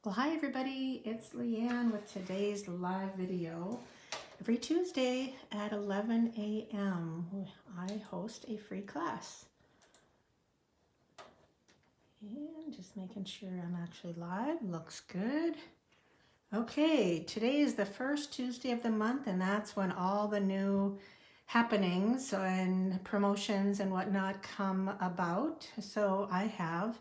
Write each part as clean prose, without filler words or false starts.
Well, hi everybody, it's Leanne with today's live video. Every Tuesday at 11 a.m. I host a free class. And just making sure I'm actually live, looks good. Okay, today is the first Tuesday of the month, and that's when all the new happenings and promotions and whatnot come about. So I have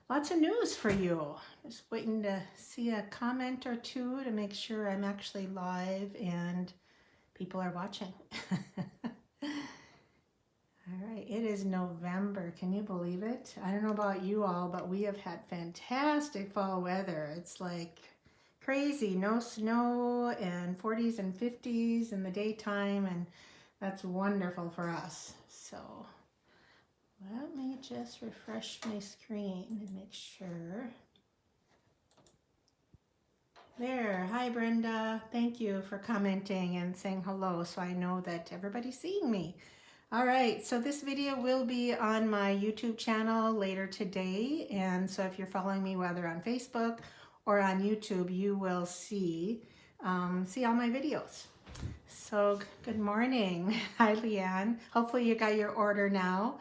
lots of news for you. Just waiting to see a comment or two to make sure I'm actually live and people are watching. All right, it is November. Can you believe it? I don't know about you all, but we have had fantastic fall weather. It's like crazy. No snow and 40s and 50s in the daytime, and that's wonderful for us. So let me just refresh my screen and make sure. There, hi Brenda. Thank you for commenting and saying hello so I know that everybody's seeing me. All right, so this video will be on my YouTube channel later today. And so if you're following me, whether on Facebook or on YouTube, you will see all my videos. So good morning. Hi, Leanne. Hopefully you got your order now.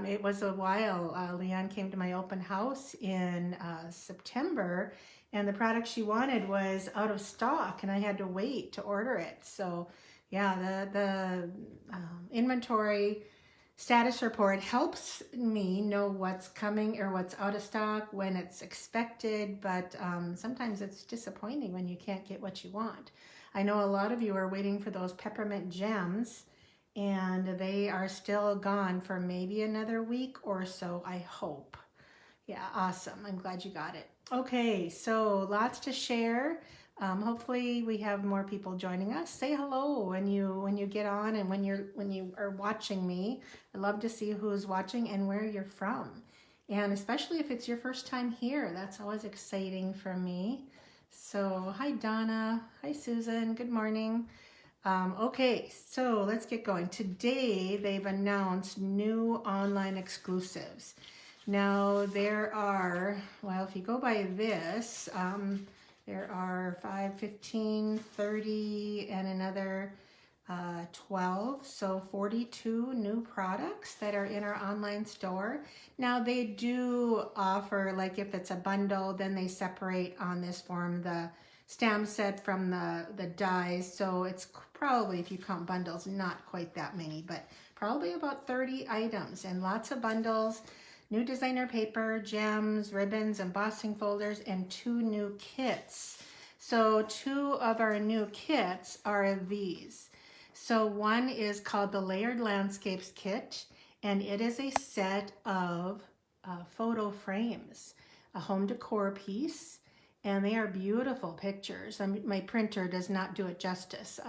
It was a while. Leanne came to my open house in September, and the product she wanted was out of stock, and I had to wait to order it. So yeah, the inventory status report helps me know what's coming or what's out of stock, when it's expected, but sometimes it's disappointing when you can't get what you want. I know a lot of you are waiting for those peppermint gems, and they are still gone for maybe another week or so, I hope. Yeah, awesome. I'm glad you got it. Okay, so lots to share. Hopefully we have more people joining us. Say hello when you get on, and when you are watching me. I love to see who's watching and where you're from. And especially if it's your first time here, that's always exciting for me. So hi Donna, hi Susan, good morning. Okay, so let's get going. Today they've announced new online exclusives. Now there are, well, if you go by this, there are 5, 15, 30, and another 12, so 42 new products that are in our online store. Now they do offer, like if it's a bundle, then they separate on this form the stamp set from the dies. So it's probably, if you count bundles, not quite that many, but probably about 30 items and lots of bundles. New designer paper, gems, ribbons, embossing folders, and 2 new kits. So 2 of our new kits are these. So one is called the Layered Landscapes Kit, and it is a set of photo frames, a home decor piece, and they are beautiful pictures. My printer does not do it justice,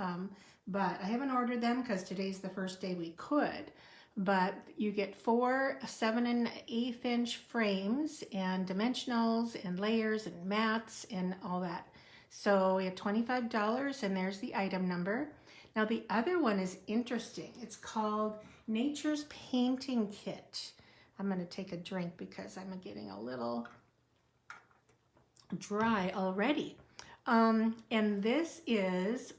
but I haven't ordered them because today's the first day we could. But you get 4 7 1/8 inch frames and dimensionals and layers and mats and all that. So you have $25, and there's the item number. Now the other one is interesting. It's called Nature's Painting Kit. I'm going to take a drink because I'm getting a little dry already. And this is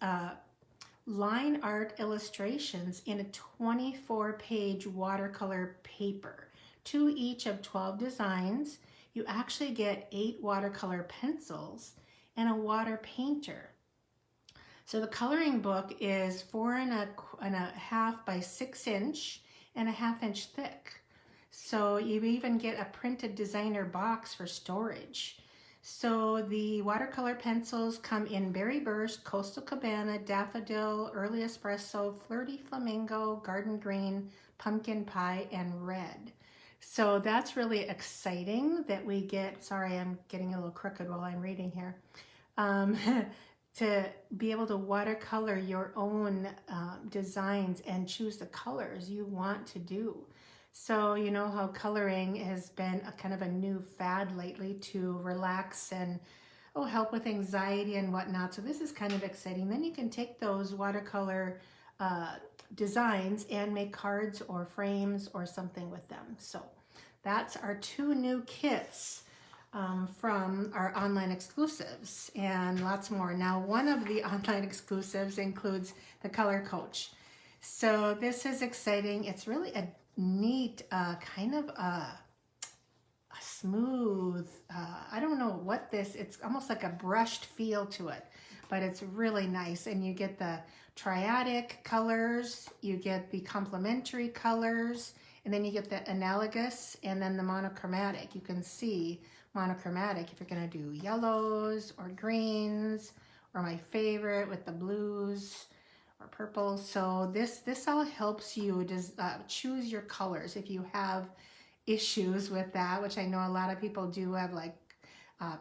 line art illustrations in a 24-page watercolor paper, 2 each of 12 designs. You actually get 8 watercolor pencils and a water painter. So the coloring book is 4.5 by 6 inch and a 1/2 inch thick. So you even get a printed designer box for storage. So the watercolor pencils come in Berry Burst, Coastal Cabana, Daffodil, Early Espresso, Flirty Flamingo, Garden Green, Pumpkin Pie, and Red. So that's really exciting that we get, sorry, I'm getting a little crooked while I'm reading here, to be able to watercolor your own designs and choose the colors you want to do. So you know how coloring has been a kind of a new fad lately to relax and help with anxiety and whatnot. So this is kind of exciting. Then you can take those watercolor designs and make cards or frames or something with them. So that's our 2 new kits. from our online exclusives and lots more. Now, one of the online exclusives includes the Color Coach. So this is exciting. It's really a neat kind of a smooth, I don't know what this, it's almost like a brushed feel to it, but it's really nice. And you get the triadic colors, you get the complementary colors, and then you get the analogous and then the monochromatic. You can see monochromatic if you're going to do yellows or greens, or my favorite with the blues or purples. So this all helps you choose your colors if you have issues with that, which I know a lot of people do have, like a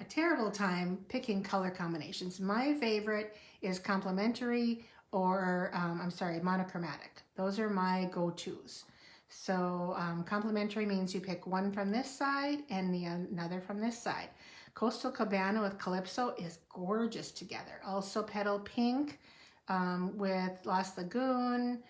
terrible time picking color combinations. My favorite is complementary or monochromatic. Those are my go-tos. So complementary means you pick one from this side and another from this side. Coastal Cabana with Calypso is gorgeous together. Also Petal Pink with Lost Lagoon.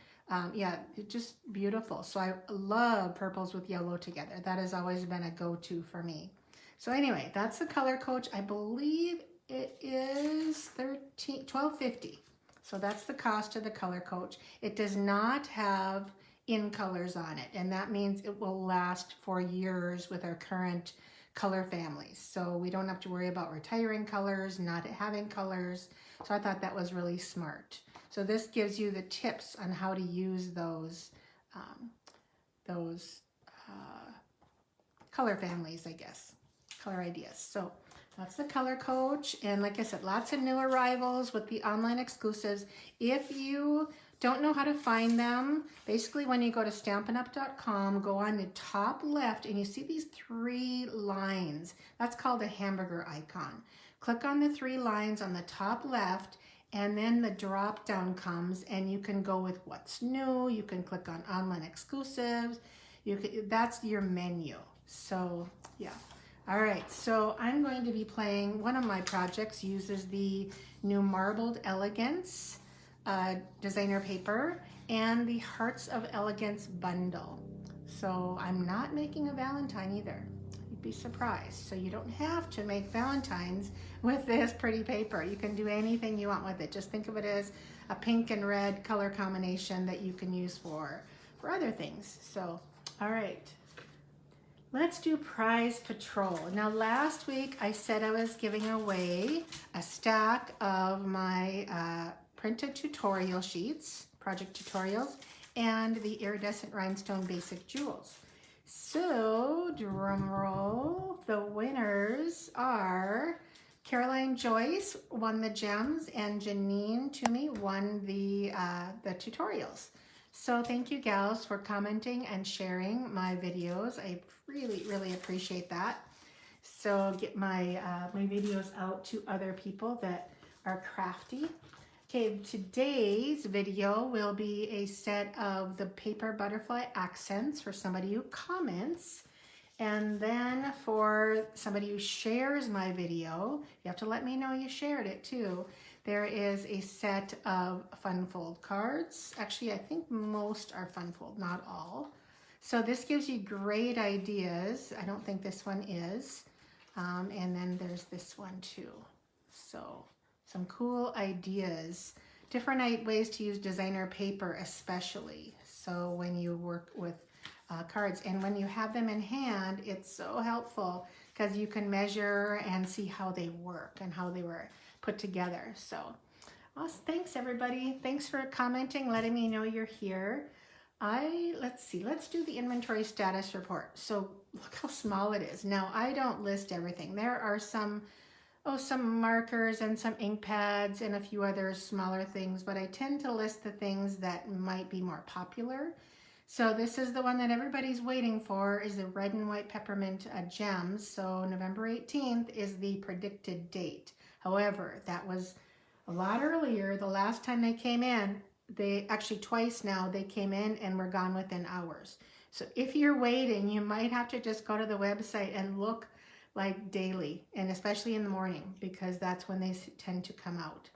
Yeah, just beautiful. So I love purples with yellow together. That has always been a go-to for me. So anyway, that's the Color Coach. I believe it is $12.50. So that's the cost of the Color Coach. It does not have in colors on it, and that means it will last for years with our current color families. So we don't have to worry about retiring colors, not having colors. So I thought that was really smart. So this gives you the tips on how to use those color families, I guess, color ideas. So that's the Color Coach. And like I said, lots of new arrivals with the online exclusives. If you don't know how to find them, basically when you go to StampiN'Up.com, go on the top left and you see these 3 lines. That's called a hamburger icon. Click on the 3 lines on the top left, and then the drop down comes and you can go with what's new. You can click on online exclusives. That's your menu. So yeah. All right, so I'm going to be playing, one of my projects uses the new Marbled Elegance designer paper and the Hearts of Elegance bundle. So I'm not making a Valentine either. You'd be surprised. So you don't have to make Valentines with this pretty paper. You can do anything you want with it. Just think of it as a pink and red color combination that you can use for other things. So, all right. Let's do Prize Patrol. Now last week I said I was giving away a stack of my printed tutorial sheets, project tutorials, and the Iridescent Rhinestone Basic Jewels. So, drum roll, the winners are Caroline Joyce won the gems and Janine Toomey won the tutorials. So thank you gals for commenting and sharing my videos. I really appreciate that. So get my my videos out to other people that are crafty. Okay, today's video will be a set of the paper butterfly accents for somebody who comments. And then for somebody who shares my video, you have to let me know you shared it too. There is a set of fun fold cards. Actually, I think most are fun fold, not all. So this gives you great ideas. I don't think this one is. And then there's this one too. So some cool ideas. Different ways to use designer paper especially. So when you work with cards, and when you have them in hand, it's so helpful because you can measure and see how they work and how they were put together. So awesome. Thanks everybody. Thanks for commenting, letting me know you're here. Let's see, let's do the inventory status report. So look how small it is. Now I don't list everything. There are some markers and some ink pads and a few other smaller things, but I tend to list the things that might be more popular. So this is the one that everybody's waiting for, is the red and white peppermint gems. So November 18th is the predicted date. However, that was a lot earlier. The last time they came in, they actually twice now, they came in and were gone within hours. So if you're waiting, you might have to just go to the website and look like daily, and especially in the morning, because that's when they tend to come out.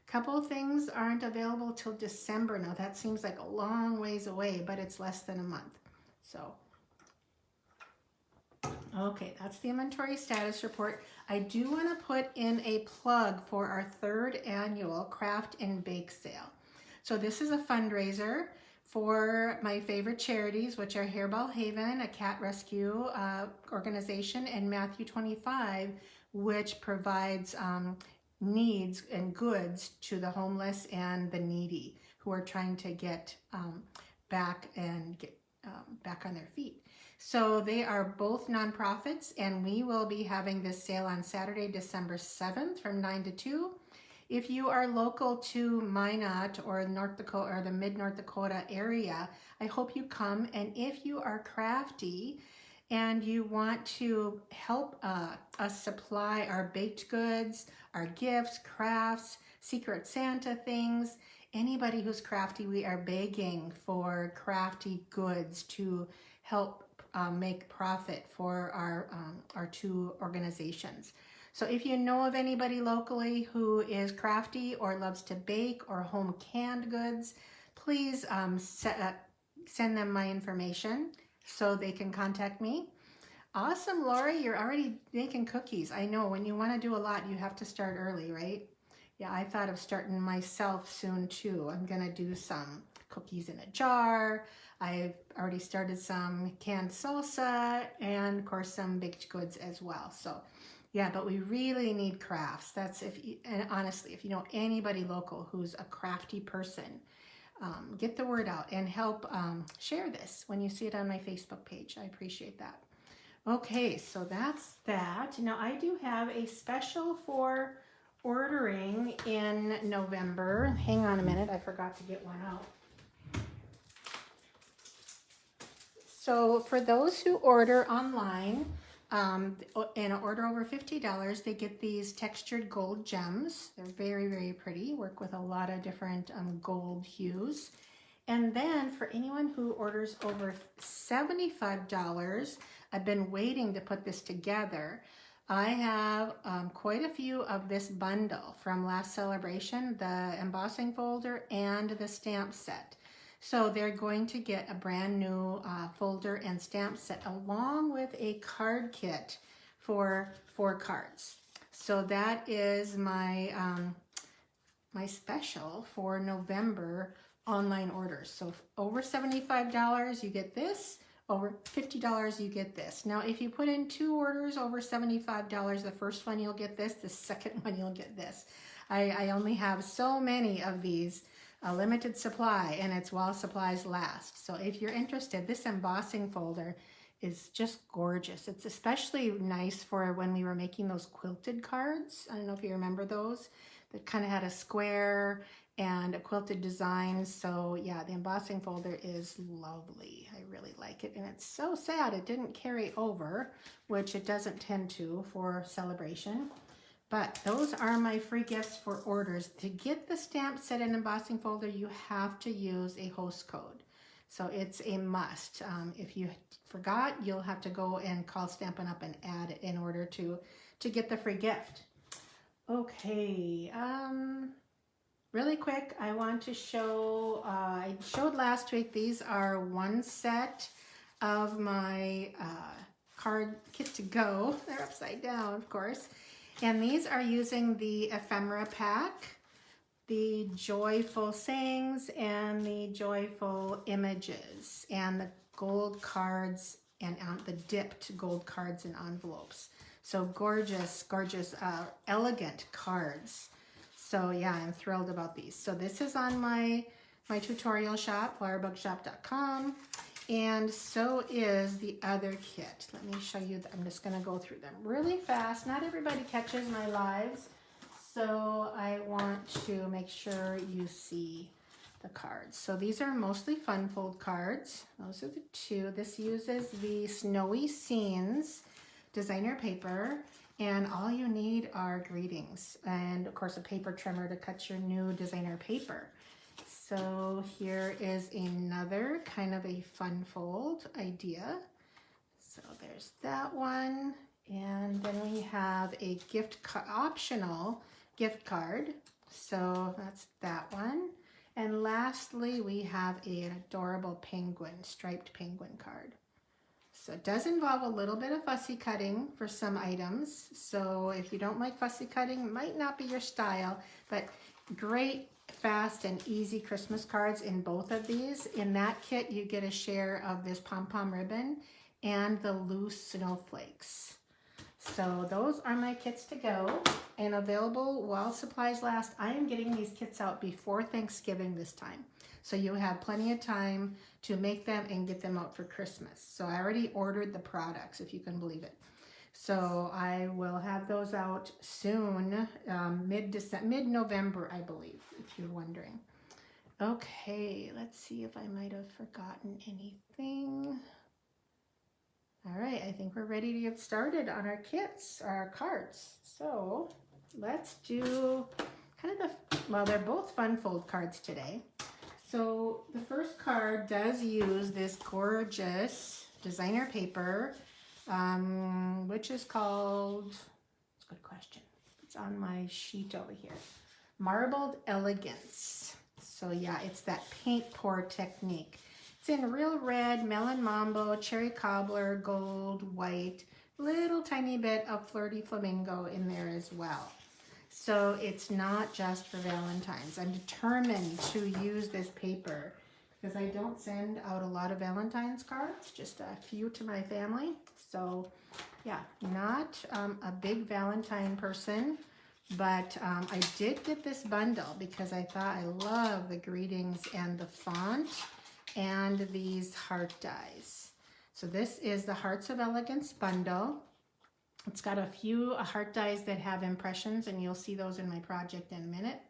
Couple of things aren't available till December. Now that seems like a long ways away, but it's less than a month. So Okay, that's the inventory status report. I do want to put in a plug for our 3rd annual Craft and Bake Sale. So this is a fundraiser for my favorite charities, which are Hairball Haven, a cat rescue organization, and Matthew 25, which provides needs and goods to the homeless and the needy who are trying to get back on their feet. So they are both nonprofits, and we will be having this sale on Saturday, December 7th from 9 to 2. If you are local to Minot or North Dakota or the mid-North Dakota area, I hope you come. And if you are crafty and you want to help us supply our baked goods, our gifts, crafts, Secret Santa things, anybody who's crafty, we are begging for crafty goods to help make profit for our 2 organizations. So if you know of anybody locally who is crafty or loves to bake or home canned goods, please send them my information so they can contact me. Awesome, Lori, you're already making cookies. I know when you want to do a lot, you have to start early, right? Yeah, I thought of starting myself soon too. I'm gonna do some cookies in a jar. I've already started some canned salsa and of course some baked goods as well. So yeah, but we really need crafts. That's and honestly, if you know anybody local who's a crafty person, get the word out and help share this when you see it on my Facebook page. I appreciate that. Okay, so that's that. Now I do have a special for ordering in November. Hang on a minute, I forgot to get one out. So for those who order online, and order over $50, they get these textured gold gems. They're very, very pretty. Work with a lot of different gold hues. And then for anyone who orders over $75, I've been waiting to put this together. I have quite a few of this bundle from last celebration, the embossing folder and the stamp set. So they're going to get a brand new folder and stamp set along with a card kit for 4 cards. So that is my my special for November online orders. So over $75 you get this, over $50 you get this. Now if you put in 2 orders over $75, the first one you'll get this, the second one you'll get this. I only have so many of these, a limited supply, and it's while supplies last. So if you're interested, this embossing folder is just gorgeous. It's especially nice for when we were making those quilted cards. I don't know if you remember those, that kind of had a square and a quilted design. So yeah, the embossing folder is lovely. I really like it, and it's so sad it didn't carry over, which it doesn't tend to for celebration. But those are my free gifts for orders. To get the stamp set and embossing folder, you have to use a host code. So it's a must. If you forgot, you'll have to go and call Stampin' Up! And add it in order to get the free gift. Okay, really quick, I want to show, I showed last week, these are one set of my card kit to go. They're upside down, of course. And these are using the ephemera pack, the joyful sayings, and the joyful images, and the gold cards, and the dipped gold cards and envelopes. So gorgeous, gorgeous, elegant cards. So yeah, I'm thrilled about these. So this is on my tutorial shop, flowerbugshop.com. And so is the other kit. Let me show you. I'm just going to go through them really fast. Not everybody catches my lives, so I want to make sure you see the cards. So these are mostly fun fold cards. Those are the 2. This uses the Snowy Scenes designer paper, and all you need are greetings and of course a paper trimmer to cut your new designer paper. So here is another kind of a fun fold idea. So there's that one. And then we have a optional gift card. So that's that one. And lastly, we have an adorable penguin, striped penguin card. So it does involve a little bit of fussy cutting for some items. So if you don't like fussy cutting, it might not be your style, but great, fast, and easy Christmas cards in both of these. In that kit, you get a share of this pom-pom ribbon and the loose snowflakes. So those are my kits to go and available while supplies last. I am getting these kits out before Thanksgiving this time. So you have plenty of time to make them and get them out for Christmas. So I already ordered the products, if you can believe it. So I will have those out soon, mid-November, I believe, if you're wondering. Okay, let's see if I might have forgotten anything. All right, I think we're ready to get started on our kits, our cards. So let's do kind of well, they're both fun fold cards today. So the first card does use this gorgeous designer paper, which is called, that's a good question. It's on my sheet over here. Marbled Elegance. So yeah, it's that paint pour technique. It's in real red, melon mambo, cherry cobbler, gold, white, little tiny bit of flirty flamingo in there as well. So it's not just for Valentine's. I'm determined to use this paper because I don't send out a lot of Valentine's cards, just a few to my family. So yeah, not a big Valentine person, but I did get this bundle because I thought I love the greetings and the font and these heart dies. So this is the Hearts of Elegance bundle. It's got a few heart dies that have impressions, and you'll see those in my project in a minute.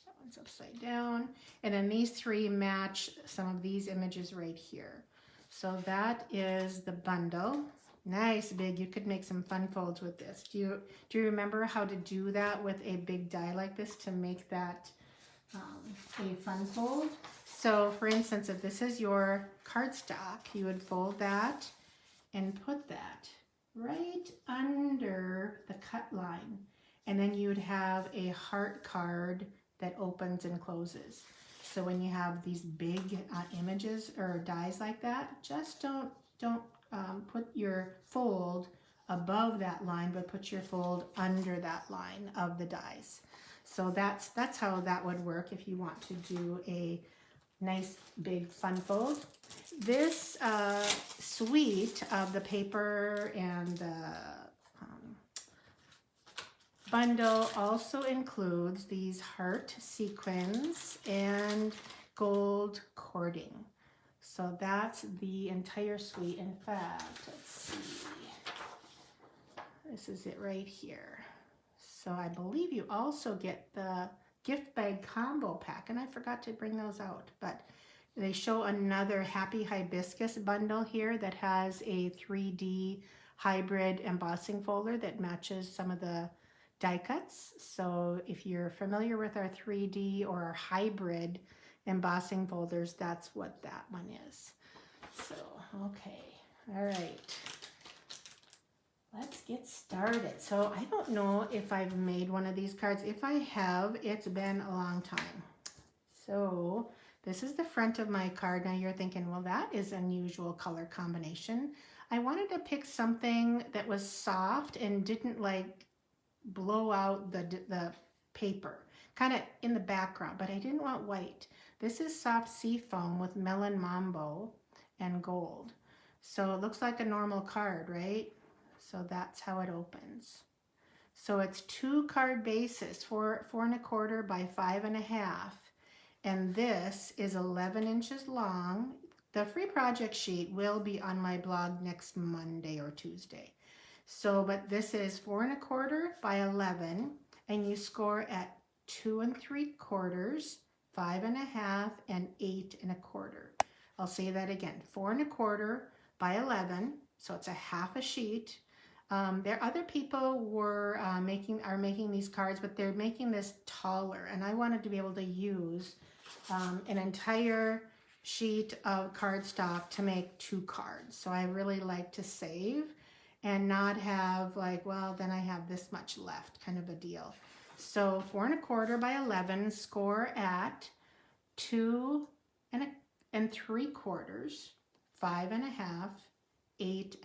That one's upside down. And then these three match some of these images right here. So that is the bundle. Nice big. You could make some fun folds with this. Do you remember how to do that with a big die like this to make that a fun fold? So for instance, if this is your cardstock, you would fold that and put that right under the cut line, and then you'd have a heart card that opens and closes. So when you have these big images or dies like that, just don't put your fold above that line, but put your fold under that line of the dies. So that's how that would work if you want to do a nice big fun fold. This suite of the paper and the bundle also includes these heart sequins and gold cording. So that's the entire suite. In fact, let's see. This is it right here. So I believe you also get the gift bag combo pack, and I forgot to bring those out, but they show another Happy Hibiscus bundle here that has a 3D hybrid embossing folder that matches some of the die cuts. So if you're familiar with our 3D or our hybrid embossing folders, that's what that one is. So, okay, all right. Let's get started. So I don't know if I've made one of these cards. If I have, it's been a long time. So this is the front of my card. Now you're thinking, well, that is unusual color combination. I wanted to pick something that was soft and didn't like blow out the paper, kind of in the background, but I didn't want white. This is soft seafoam with melon mambo and gold. So it looks like a normal card, right? So that's how it opens. So it's 2 card bases, 4 4¼ by 5½. And this is 11 inches long. The free project sheet will be on my blog next Monday or Tuesday. So, but this is 4¼ by 11, and you score at 2 3/4, 5½, and 8¼ I'll say that again, 4¼ by 11, so it's a half a sheet. There other people were are making these cards, but they're making this taller, and I wanted to be able to use an entire sheet of cardstock to make 2 cards. So I really like to save and not have like, well, then I have this much left kind of a deal. So 4¼ by 11, score at 2 3/4, 5½, 8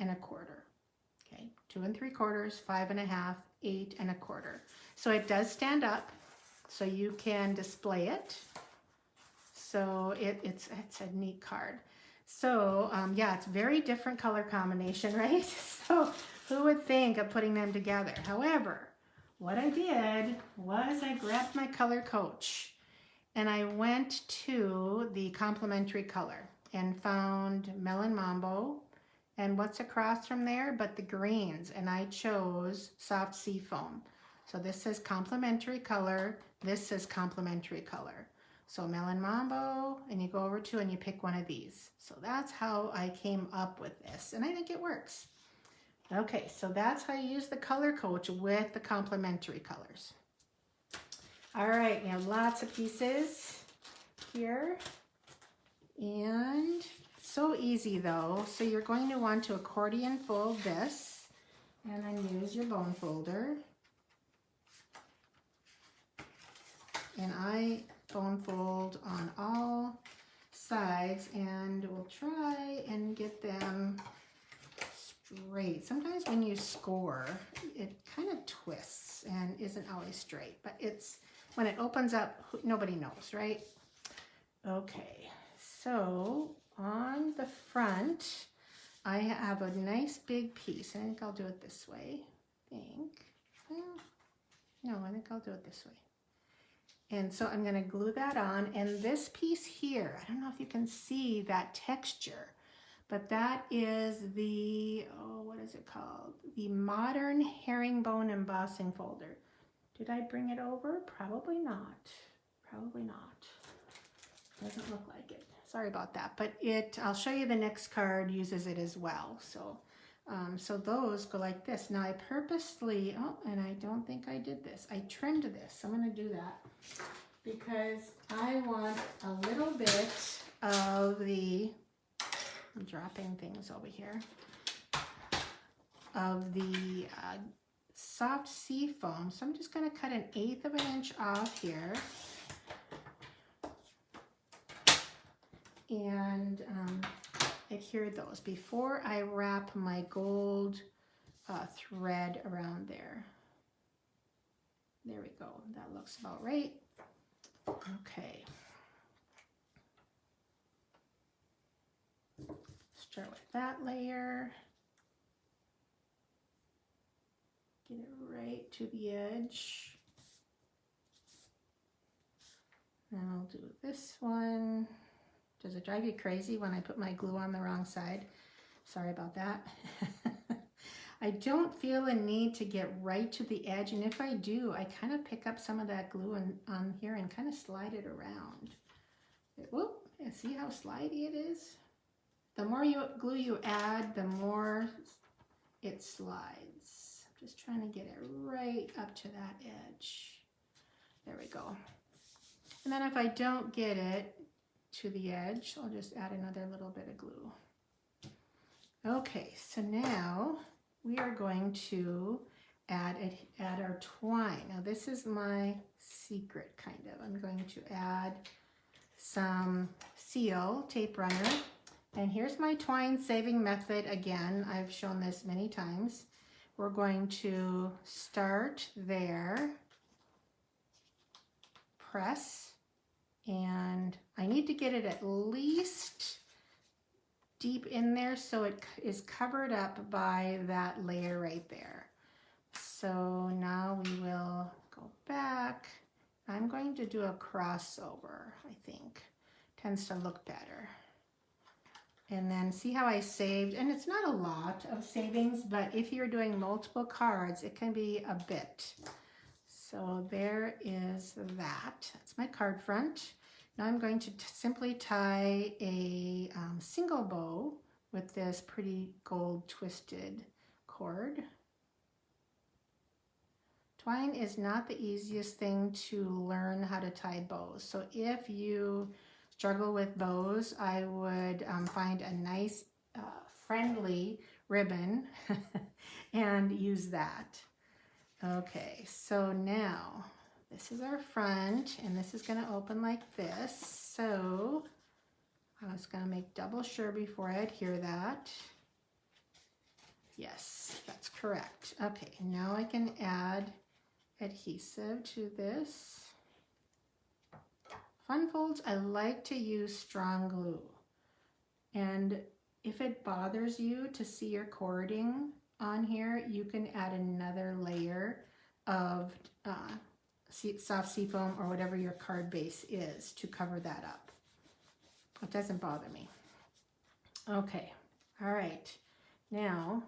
2 3/4, 5 1/2, 8 1/4. So it does stand up, so you can display it. So it's a neat card. So yeah, it's very different color combination, right? So who would think of putting them together? However, what I did was I grabbed my color coach and I went to the complementary color and found Melon Mambo, and what's across from there but the greens, and I chose Soft Sea Foam. So this says complementary color, this says complementary color. So Melon Mambo, and you go over to and you pick one of these. So that's how I came up with this, and I think it works. Okay, so that's how you use the color coach with the complementary colors. All right, you have lots of pieces here, and so easy though. So you're going to want to accordion fold this, and then use your bone folder. And I bone fold on all sides, and we'll try and get them straight. Sometimes when you score, it kind of twists and isn't always straight, but it's when it opens up, nobody knows, right? Okay, so on the front, I have a nice big piece. I think I'll do it this way. No, I think I'll do it this way. And so I'm going to glue that on, and this piece here, I don't know if you can see that texture, but that is the, oh, what is it called? The Modern Herringbone Embossing Folder. Did I bring it over? Probably not. Probably not. Doesn't look like it. Sorry about that, but I'll show you the next card uses it as well. So, so those go like this. Now I purposely, oh, and I don't think I did this. I trimmed this. I'm going to do that because I want a little bit of the, I'm dropping things over here, of the Soft Sea Foam. So I'm just going to cut 1/8 of an inch off here. And adhere those before I wrap my gold thread around there. There we go. That looks about right. Okay. Start with that layer. Get it right to the edge. And I'll do this one. Does it drive you crazy when I put my glue on the wrong side? Sorry about that. I don't feel a need to get right to the edge, and if I do, I kind of pick up some of that glue on here and kind of slide it around. Whoop, and see how slidey it is? The more glue you add, the more it slides. I'm just trying to get it right up to that edge. There we go. And then if I don't get it to the edge, I'll just add another little bit of glue. Okay, so now we are going to add our twine. Now this is my secret, kind of. I'm going to add some seal tape runner, and here's my twine saving method. Again, I've shown this many times. We're going to start there, press, and I need to get it at least deep in there so it is covered up by that layer right there. So now we will go back. I'm going to do a crossover, I think. Tends to look better. And then see how I saved, and it's not a lot of savings, but if you're doing multiple cards, it can be a bit. So there is that. That's my card front. Now I'm going to simply tie a single bow with this pretty gold twisted cord. Twine is not the easiest thing to learn how to tie bows. So if you struggle with bows, I would find a nice friendly ribbon and use that. Okay, so now this is our front, and this is going to open like this. So I was going to make double sure before I adhere that. Yes. That's correct. Okay, now I can add adhesive to this. Fun folds, I like to use strong glue. And if it bothers you to see your cording on here, you can add another layer of soft seafoam or whatever your card base is to cover that up. It doesn't bother me. Okay, all right. Now,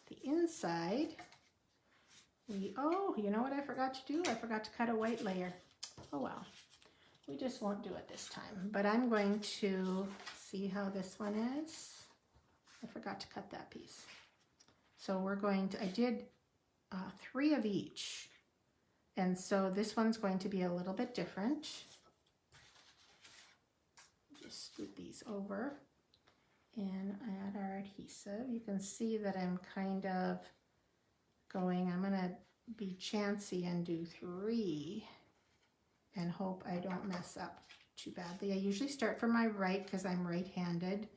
the inside, oh, you know what I forgot to do? I forgot to cut a white layer. Oh well, we just won't do it this time. But I'm going to see how this one is. I forgot to cut that piece. So we're going to, I did 3 of each. And so this one's going to be a little bit different. Just scoot these over and add our adhesive. You can see that I'm kind of going, I'm gonna be chancy and do 3 and hope I don't mess up too badly. I usually start from my right because I'm right-handed,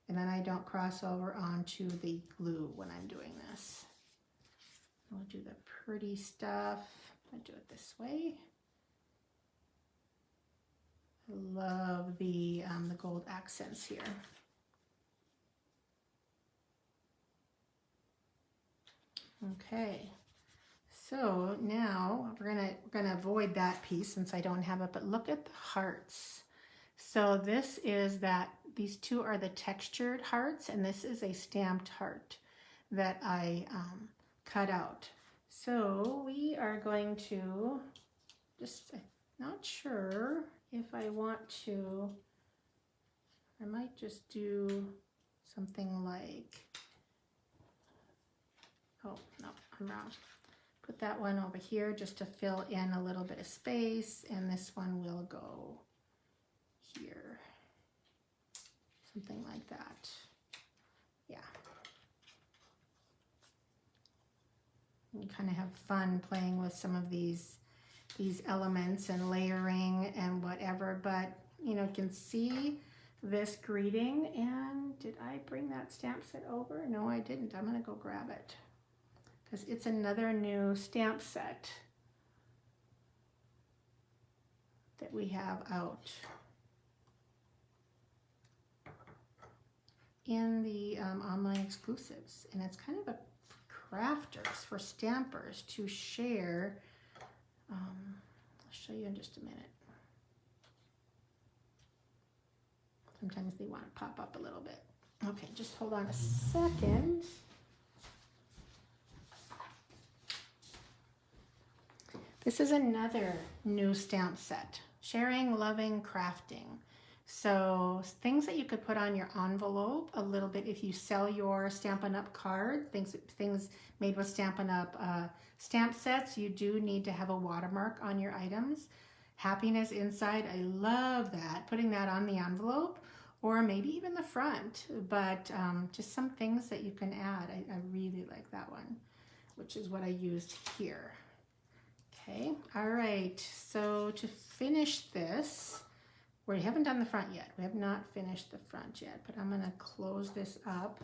and then I don't cross over onto the glue when I'm doing this. I'll do the pretty stuff. I do it this way. I love the gold accents here. Okay, so now we're gonna avoid that piece since I don't have it, but look at the hearts. So this is these 2 are the textured hearts, and this is a stamped heart that I cut out. So we are going to I'm not sure if I want to, I might just do something like, oh, no, I'm wrong. Put that one over here just to fill in a little bit of space, and this one will go here. Something like that. Yeah. You kind of have fun playing with some of these elements and layering and whatever, but you know, you can see this greeting. And did I bring that stamp set over? No, I didn't. I'm gonna go grab it because it's another new stamp set that we have out in the online exclusives, and it's kind of a crafters for stampers to share. I'll show you in just a minute. Sometimes they want to pop up a little bit. Okay, just hold on a second. This is another new stamp set, Sharing, Loving, Crafting. So things that you could put on your envelope a little bit if you sell your Stampin' Up! Card, things made with Stampin' Up! Stamp sets, you do need to have a watermark on your items. Happiness inside, I love that, putting that on the envelope or maybe even the front, but just some things that you can add. I really like that one, which is what I used here. Okay, all right, so to finish this, we haven't done the front yet. We have not finished the front yet, but I'm gonna close this up.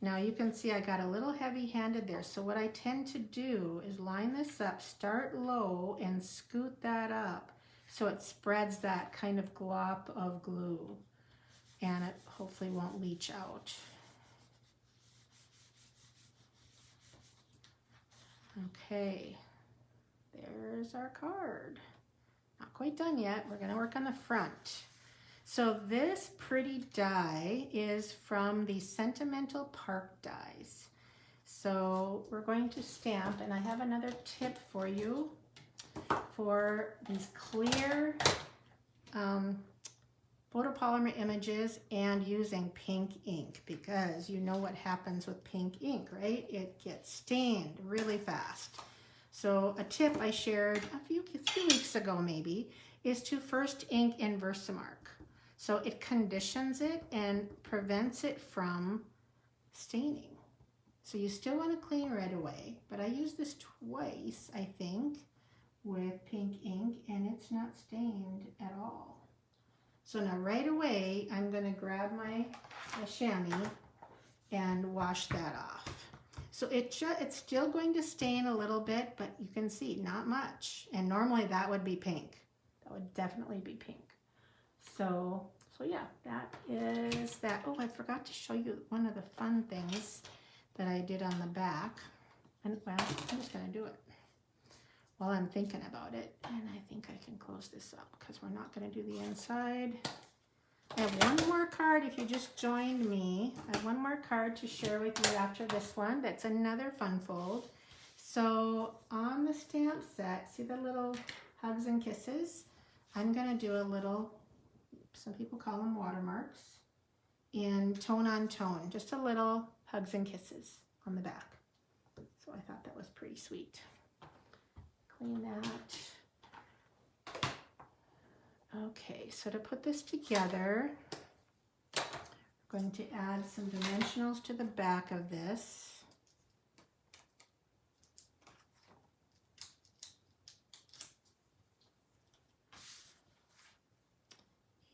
Now you can see I got a little heavy-handed there, so what I tend to do is line this up, start low, and scoot that up so it spreads that kind of glop of glue, and it hopefully won't leach out. Okay, there's our card. Not quite done yet. We're going to work on the front. So this pretty die is from the Sentimental Park dies. So we're going to stamp, and I have another tip for you for these clear photopolymer images and using pink ink, because you know what happens with pink ink, right? It gets stained really fast. So a tip I shared a few weeks ago maybe is to first ink in Versamark. So it conditions it and prevents it from staining. So you still want to clean right away, but I used this twice, I think, with pink ink, and it's not stained at all. So now right away, I'm going to grab my chamois and wash that off. So it's still going to stain a little bit, but you can see not much. And normally that would be pink. That would definitely be pink. So yeah, that is that. Oh, I forgot to show you one of the fun things that I did on the back. And well, I'm just gonna do it while I'm thinking about it. And I think I can close this up because we're not gonna do the inside. I have one more card. If you just joined me, I have one more card to share with you after this one. That's another fun fold. So on the stamp set, see the little hugs and kisses? I'm gonna do a little, some people call them watermarks, in tone on tone, just a little hugs and kisses on the back. So I thought that was pretty sweet. Clean that. Okay, so to put this together, we're going to add some dimensionals to the back of this.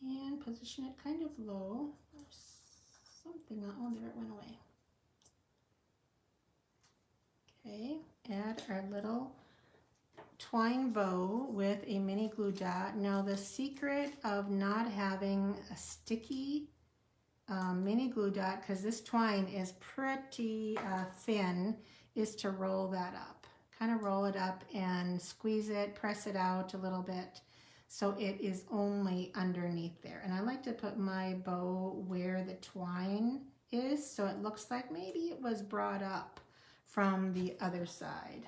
And position it kind of low. There's something on, oh, there it went away. Okay, add our little twine bow with a mini glue dot. Now the secret of not having a sticky mini glue dot, because this twine is pretty thin, is to roll that up. Kind of roll it up and squeeze it, press it out a little bit so it is only underneath there. And I like to put my bow where the twine is so it looks like maybe it was brought up from the other side.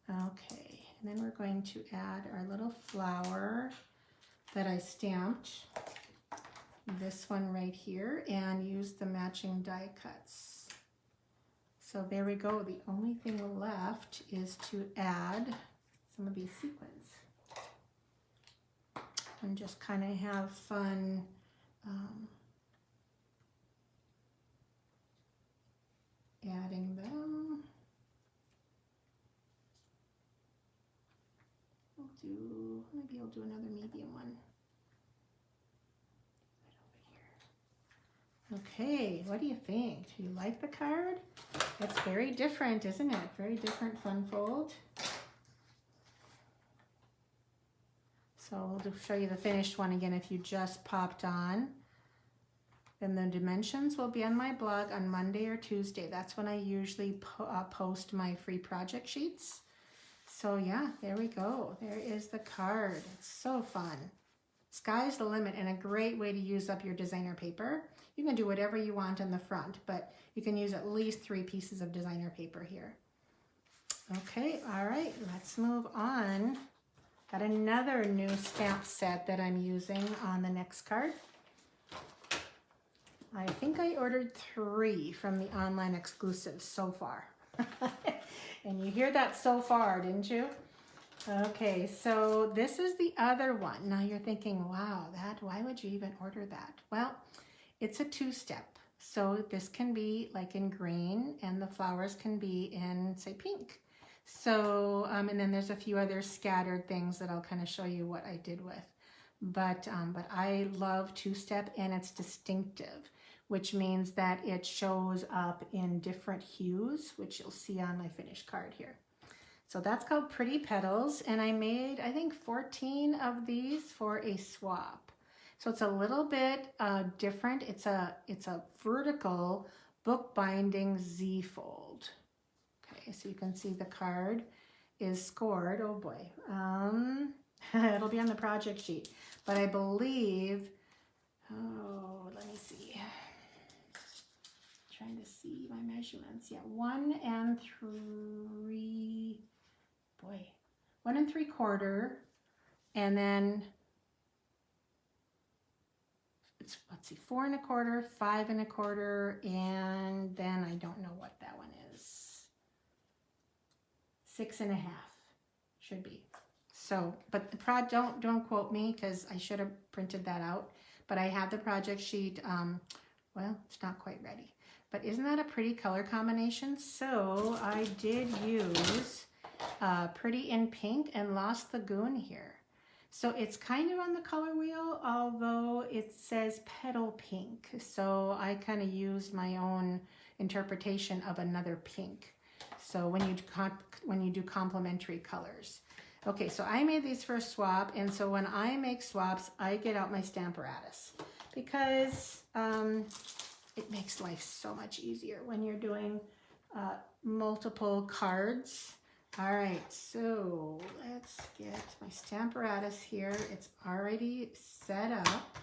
Okay, and then we're going to add our little flower that I stamped, this one right here, and use the matching die cuts. So there we go. The only thing left is to add some of these sequins and just kind of have fun adding them. Maybe I'll do another medium one. Right over here. Okay, what do you think? Do you like the card? It's very different, isn't it? Very different fun fold. So we'll show you the finished one again if you just popped on. Then the dimensions will be on my blog on Monday or Tuesday. That's when I usually post my free project sheets. So yeah, there we go. There is the card. It's so fun. Sky's the limit and a great way to use up your designer paper. You can do whatever you want on the front, but you can use at least 3 pieces of designer paper here. Okay, all right, let's move on. Got another new stamp set that I'm using on the next card. I think I ordered 3 from the online exclusives so far. And you hear that so far, didn't you? Okay, so this is the other one. Now you're thinking, wow, why would you even order that? Well, it's a 2-step. So this can be like in green and the flowers can be in, say, pink. So, and then there's a few other scattered things that I'll kind of show you what I did with. But I love 2-step and it's distinctive, which means that it shows up in different hues, which you'll see on my finished card here. So that's called Pretty Petals, and I made, I think, 14 of these for a swap. So it's a little bit different. It's a vertical bookbinding Z-fold. Okay, so you can see the card is scored. Oh boy, it'll be on the project sheet, but I believe, oh, let me see. Trying to see my measurements. Yeah, 1 3, boy, 1 3/4, and then it's, let's see, 4 1/4, 5 1/4, and then I don't know what that one is. 6 1/2 should be. So, but the don't quote me because I should have printed that out. But I have the project sheet. Well, it's not quite ready. But isn't that a pretty color combination? So I did use Pretty in Pink and Lost Lagoon here. So it's kind of on the color wheel, although it says Petal Pink. So I kind of used my own interpretation of another pink. So when you do complementary colors. Okay, so I made these for a swap, and so when I make swaps, I get out my Stamparatus because it makes life so much easier when you're doing multiple cards. All right, so let's get my Stamparatus here. It's already set up,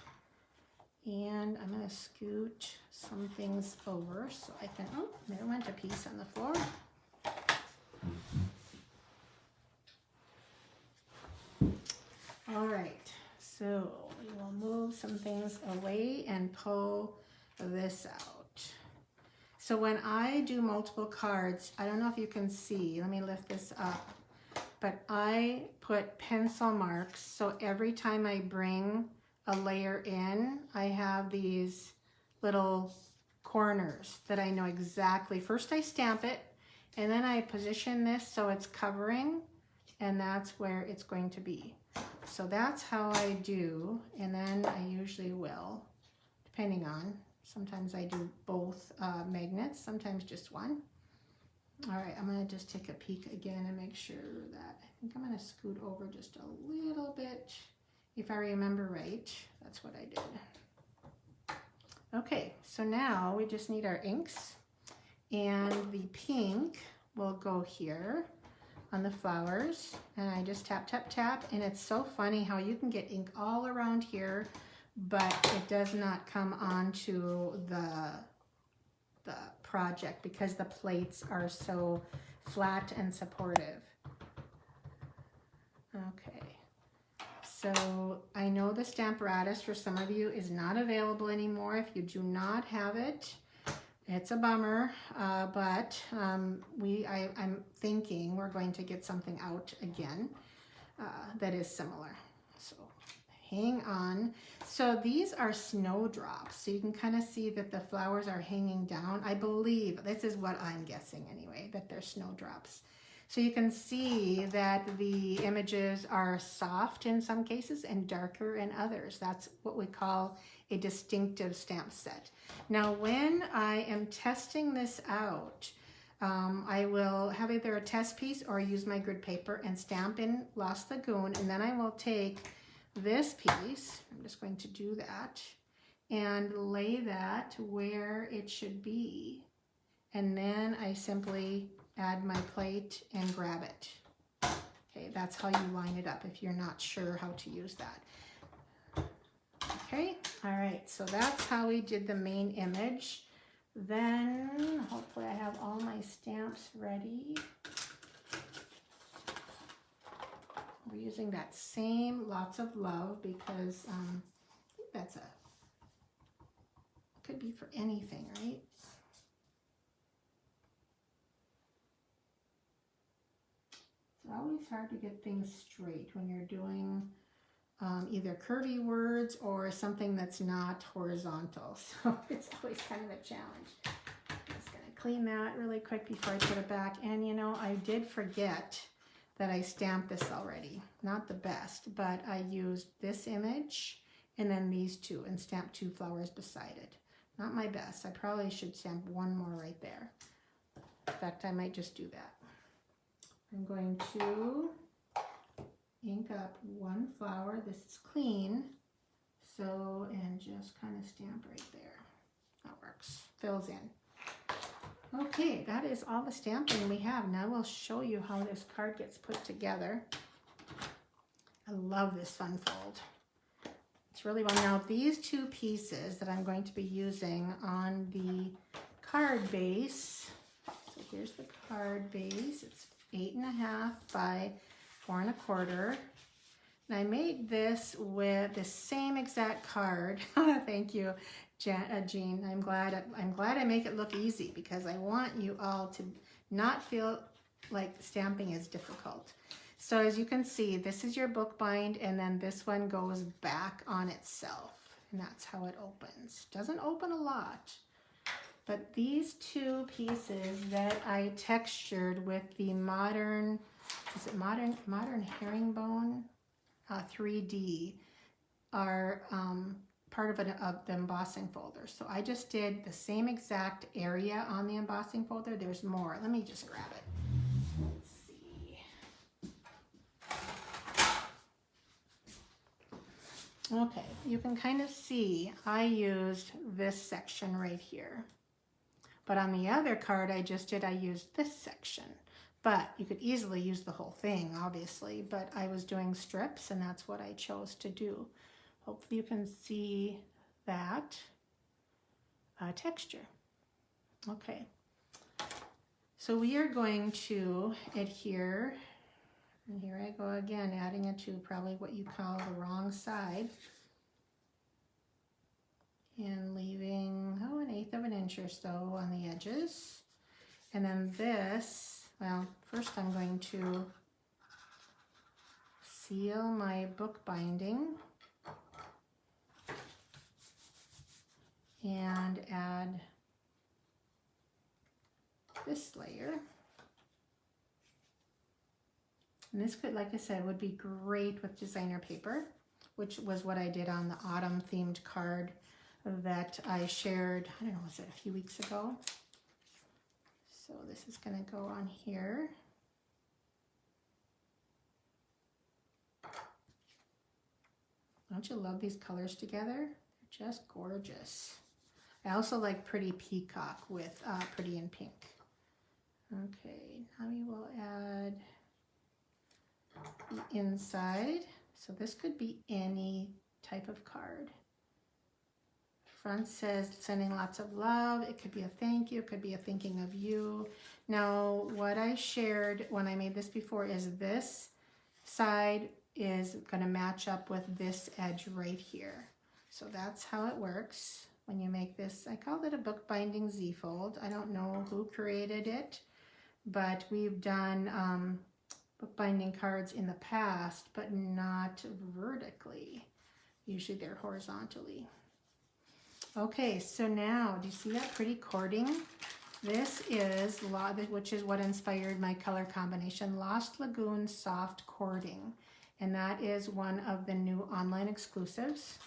and I'm going to scoot some things over so I can, oh, there went a piece on the floor. All right, so we will move some things away and pull this out. So when I do multiple cards, I don't know if you can see, let me lift this up, but I put pencil marks, so every time I bring a layer in, I have these little corners that I know exactly. First I stamp it, and then I position this so it's covering, and that's where it's going to be. So that's how I do, and then I usually will, depending on, sometimes I do both magnets, sometimes just one. All right, I'm gonna just take a peek again and make sure that, I think I'm gonna scoot over just a little bit. If I remember right, that's what I did. Okay, so now we just need our inks, and the pink will go here on the flowers, and I just tap, tap, tap, and it's so funny how you can get ink all around here, but it does not come onto the project because the plates are so flat and supportive. Okay, so I know the Stamparatus for some of you is not available anymore. If you do not have it, it's a bummer, but I'm thinking we're going to get something out again that is similar. So hang on. So these are snowdrops. So you can kind of see that the flowers are hanging down. I believe, this is what I'm guessing anyway, that they're snowdrops. So you can see that the images are soft in some cases and darker in others. That's what we call a distinctive stamp set. Now, when I am testing this out, I will have either a test piece or use my grid paper and stamp in Lost Lagoon, and then I will take this piece, I'm just going to do that, and lay that where it should be. And then I simply add my plate and grab it. Okay, that's how you line it up if you're not sure how to use that. Okay, all right, so that's how we did the main image. Then hopefully I have all my stamps ready. We're using that same Lots of Love because I think that's could be for anything, right? It's always hard to get things straight when you're doing either curvy words or something that's not horizontal. So it's always kind of a challenge. I'm just going to clean that really quick before I put it back. And you know, I did forget that I stamped this already. Not the best, but I used this image and then these two and stamped 2 flowers beside it. Not my best. I probably should stamp one more right there. In fact, I might just do that. I'm going to ink up 1 flower. This is clean. So, and just kind of stamp right there. That works. Fills in. Okay, that is all the stamping we have. Now we'll show you how this card gets put together. I love this fun fold. It's really well. Now these 2 pieces that I'm going to be using on the card base. So here's the card base. It's 8.5 by 4 1/4. And I made this with the same exact card. Thank you, Jean. I'm glad I make it look easy because I want you all to not feel like stamping is difficult. So as you can see, this is your bookbind, and then this one goes back on itself, and that's how it opens. Doesn't open a lot, but these 2 pieces that I textured with the modern, is it modern herringbone 3D are part of the embossing folder. So I just did the same exact area on the embossing folder. There's more. Let me just grab it. Let's see. Okay, you can kind of see I used this section right here. But on the other card I used this section. But you could easily use the whole thing, obviously, but I was doing strips and that's what I chose to do. Hopefully you can see that texture. Okay, so we are going to adhere, and here I go again, adding it to probably what you call the wrong side, and leaving, oh, 1/8 of an inch or so on the edges. And then this, well, first I'm going to seal my book binding and add this layer. And this could, like I said, would be great with designer paper, which was what I did on the autumn themed card that I shared, I don't know, was it a few weeks ago? So this is going to go on here. Don't you love these colors together? They're just gorgeous. I also like Pretty Peacock with Pretty in Pink. Okay, now we will add the inside. So this could be any type of card. Front says sending lots of love. It could be a thank you. It could be a thinking of you. Now, what I shared when I made this before is this side is going to match up with this edge right here. So that's how it works when you make this. I called it a bookbinding Z-fold. I don't know who created it, but we've done bookbinding cards in the past, but not vertically. Usually they're horizontally. Okay, so now, do you see that pretty cording? This is, which is what inspired my color combination, Lost Lagoon Soft Cording. And that is one of the new online exclusives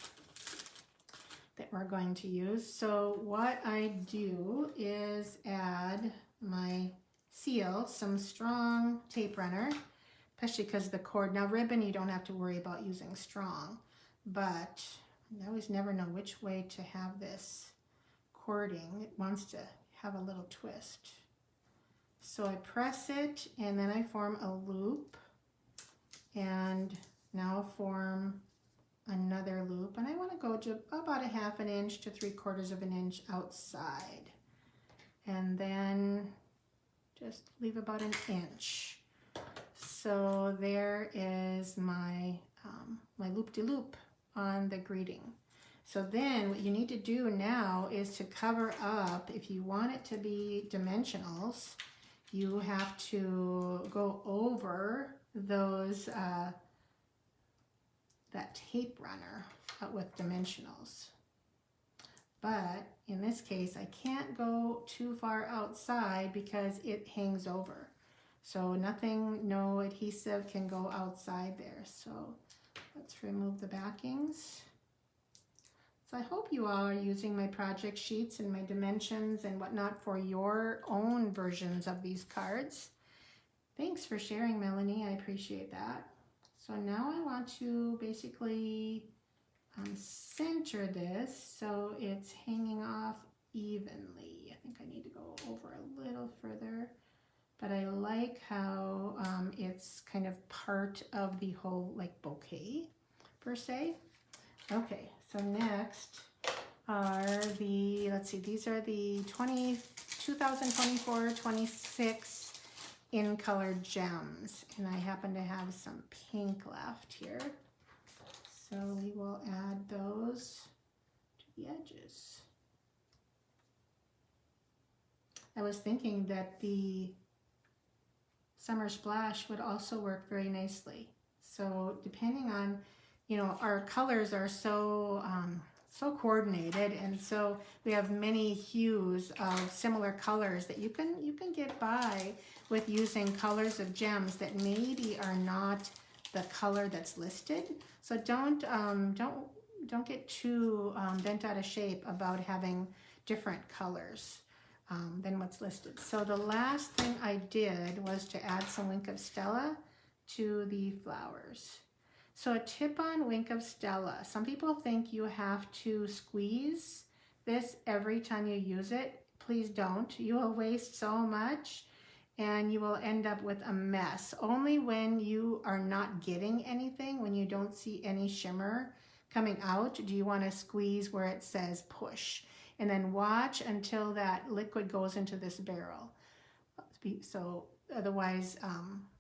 that we're going to use. So what I do is add my seal, some strong tape runner, especially because the cord, now ribbon you don't have to worry about using strong, but I always never know which way to have this cording. It wants to have a little twist. So I press it and then I form a loop and now form another loop, and I want to go to about 1/2 inch to 3/4 inch outside, and then just leave about 1 inch. So there is my my loop-de-loop on the greeting. So then what you need to do now is to cover up. If you want it to be dimensionals, you have to go over those that tape runner with dimensionals. But in this case, I can't go too far outside because it hangs over. So nothing, no adhesive can go outside there. So let's remove the backings. So I hope you all are using my project sheets and my dimensions and whatnot for your own versions of these cards. Thanks for sharing, Melanie. I appreciate that. So now I want to basically center this so it's hanging off evenly. I think I need to go over a little further, but I like how it's kind of part of the whole like bouquet per se. Okay, so next are the, let's see, these are the 2024-26 in colored gems, and I happen to have some pink left here, so we will add those to the edges. I was thinking that the Summer Splash would also work very nicely. So depending on, you know, our colors are so so coordinated, and so we have many hues of similar colors that you can get by with using colors of gems that maybe are not the color that's listed. So don't get too bent out of shape about having different colors than what's listed. So the last thing I did was to add some Wink of Stella to the flowers. So a tip on Wink of Stella. Some people think you have to squeeze this every time you use it. Please don't. You will waste so much and you will end up with a mess. Only when you are not getting anything, when you don't see any shimmer coming out, do you want to squeeze where it says push. And then watch until that liquid goes into this barrel. So otherwise,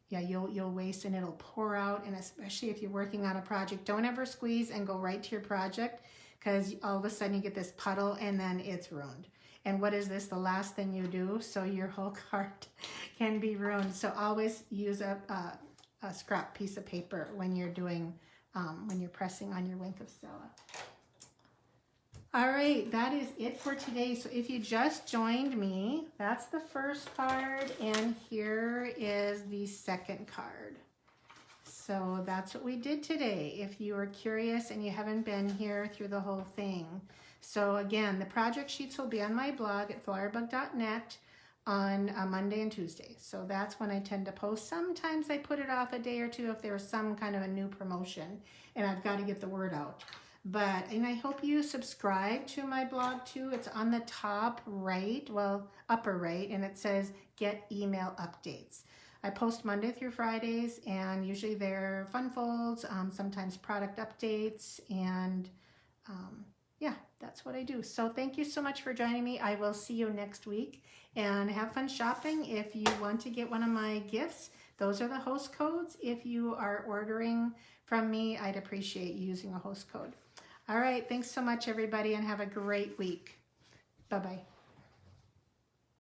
yeah, you'll waste and it'll pour out. And especially if you're working on a project, don't ever squeeze and go right to your project, because all of a sudden you get this puddle and then it's ruined. And what is this? The last thing you do, so your whole card can be ruined. So always use a scrap piece of paper when you're doing, when you're pressing on your Wink of Stella. All right, that is it for today. So if you just joined me, that's the first card, and here is the second card. So that's what we did today, if you were curious and you haven't been here through the whole thing. So again, the project sheets will be on my blog at flowerbug.net on Monday and Tuesday. So that's when I tend to post. Sometimes I put it off a day or two if there's some kind of a new promotion and I've got to get the word out. And I hope you subscribe to my blog too. It's on the top right, well, upper right, and it says get email updates. I post Monday through Fridays, and usually they're fun folds, sometimes product updates, and yeah, that's what I do. So thank you so much for joining me. I will see you next week, and have fun shopping. If you want to get one of my gifts, those are the host codes. If you are ordering from me, I'd appreciate you using a host code. All right, thanks so much, everybody, and have a great week. Bye-bye.